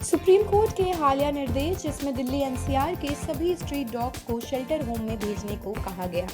Supreme court के हालिया निर्देश जिसमें दिल्ली एनसीआर के सभी स्ट्रीट डॉग्स को शेल्टर होम में भेजने को कहा गया।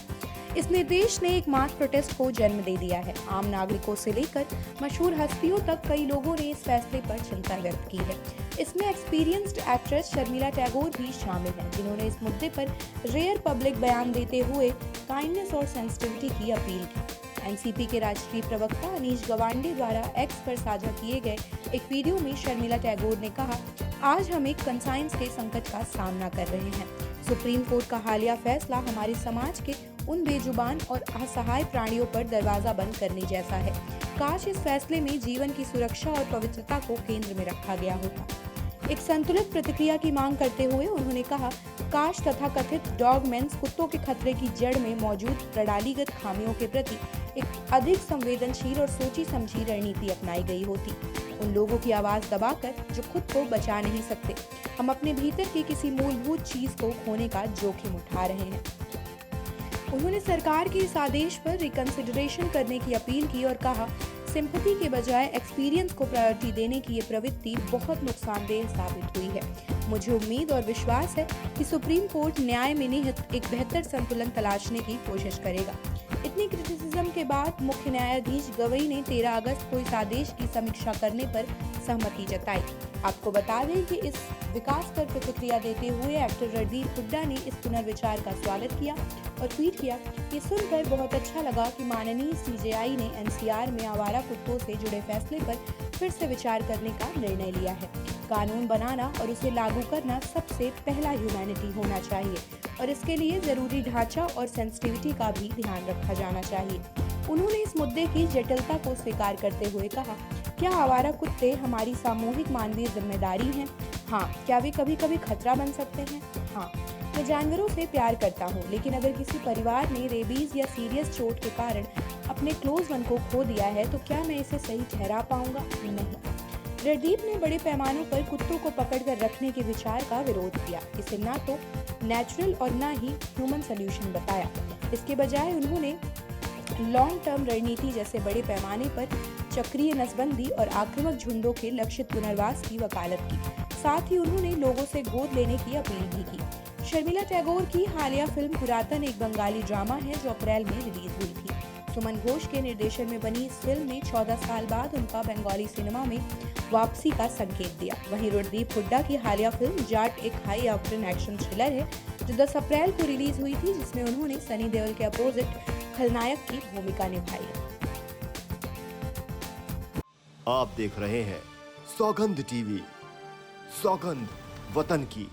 इस निर्देश ने एक मास प्रोटेस्ट को जन्म दे दिया है। आम नागरिकों से लेकर मशहूर हस्तियों तक कई लोगों ने इस फैसले पर चिंता व्यक्त की है। इसमें एक्सपीरियंस्ड एक्ट्रेस शर्मिला टैगोर भी शामिल हैं, जिन्होंने इस मुद्दे पर रेयर पब्लिक बयान देते हुए काइंडनेस और सेंसिटिविटी की अपील की। एनसीपी के राष्ट्रीय प्रवक्ता अनीश गवांडे द्वारा एक्स पर साझा किए गए एक वीडियो में शर्मिला टैगोर ने कहा, आज हम एक कंसाइंस के संकट का सामना कर रहे हैं। सुप्रीम कोर्ट का हालिया फैसला हमारे समाज के उन बेजुबान और असहाय प्राणियों पर दरवाजा बंद करने जैसा है। काश इस फैसले में जीवन की सुरक्षा और पवित्रता को केंद्र में रखा गया होता। एक संतुलित प्रतिक्रिया की मांग करते हुए उन्होंने कहा, काश तथाकथित डॉगमेंस कुत्तों के खतरे की जड़ में मौजूद प्रणालीगत खामियों के प्रति एक अधिक संवेदनशील और सोची समझी रणनीति अपनाई गई होती। उन लोगों की आवाज दबाकर जो खुद को बचा नहीं सकते, हम अपने भीतर की किसी मूलभूत चीज को खोने का जोखिम उठा रहे हैं। उन्होंने सरकार के इस आदेश पर रिकंसिडरेशन करने की अपील की और कहा, सिंपैथी के बजाय एक्सपीरियंस को प्रायोरिटी देने की ये प्रवृत्ति बहुत नुकसानदेह साबित हुई है। मुझे उम्मीद और विश्वास है कि सुप्रीम कोर्ट न्याय में निहित एक बेहतर संतुलन तलाशने की कोशिश करेगा। इतनी क्रिटिसिज्म के बाद मुख्य न्यायाधीश गवई ने 13 अगस्त को इस आदेश की समीक्षा करने पर सहमति जताई। आपको बता दें कि इस विकास पर प्रतिक्रिया देते हुए एक्टर रणदीप हुड्डा ने इस पुनर्विचार का स्वागत किया और ट्वीट किया, ये सुनकर बहुत अच्छा लगा कि माननीय सीजेआई ने एनसीआर में आवारा कुत्तों से जुड़े फैसले पर फिर से विचार करने का निर्णय लिया है। कानून बनाना और उसे लागू करना सबसे पहला ह्यूमैनिटी होना चाहिए और इसके लिए जरूरी ढांचा और सेंसिटिविटी का भी ध्यान रखा जाना चाहिए। उन्होंने इस मुद्दे की जटिलता को स्वीकार करते हुए कहा, क्या आवारा कुत्ते हमारी सामूहिक मानवीय जिम्मेदारी हैं? हाँ। क्या वे कभी कभी खतरा बन सकते हैं? हाँ। मैं जानवरों से प्यार करता हूँ, लेकिन अगर किसी परिवार ने रेबीज या सीरियस चोट के कारण अपने क्लोज वन को खो दिया है तो क्या मैं इसे सही ठहरा पाऊंगा? नहीं। रणदीप ने बड़े पैमाने पर कुत्तों को पकड़कर रखने के विचार का विरोध किया। इसे ना तो नेचुरल और ना ही ह्यूमन सॉल्यूशन बताया। इसके बजाय उन्होंने लॉन्ग टर्म रणनीति जैसे बड़े पैमाने पर चक्रीय नसबंदी और आक्रामक झुंडों के लक्षित पुनर्वास की वकालत की। साथ ही उन्होंने लोगों से गोद लेने की अपील भी की। शर्मिला टैगोर की हालिया फिल्म पुरातन एक बंगाली ड्रामा है जो अप्रैल में रिलीज हुई थी। सुमन घोष के निर्देशन में बनी इस फिल्म ने 14 साल बाद उनका बंगाली सिनेमा में वापसी का संकेत दिया। वहीं रणदीप हुड्डा की हालिया फिल्म जाट एक हाई ऑक्टेन एक्शन थ्रिलर है जो 10 अप्रैल को रिलीज हुई थी, जिसमें उन्होंने सनी देओल के अपोजिट खलनायक की भूमिका निभाई है। आप देख रहे हैं सौगंध टीवी, सौगंध वतन की।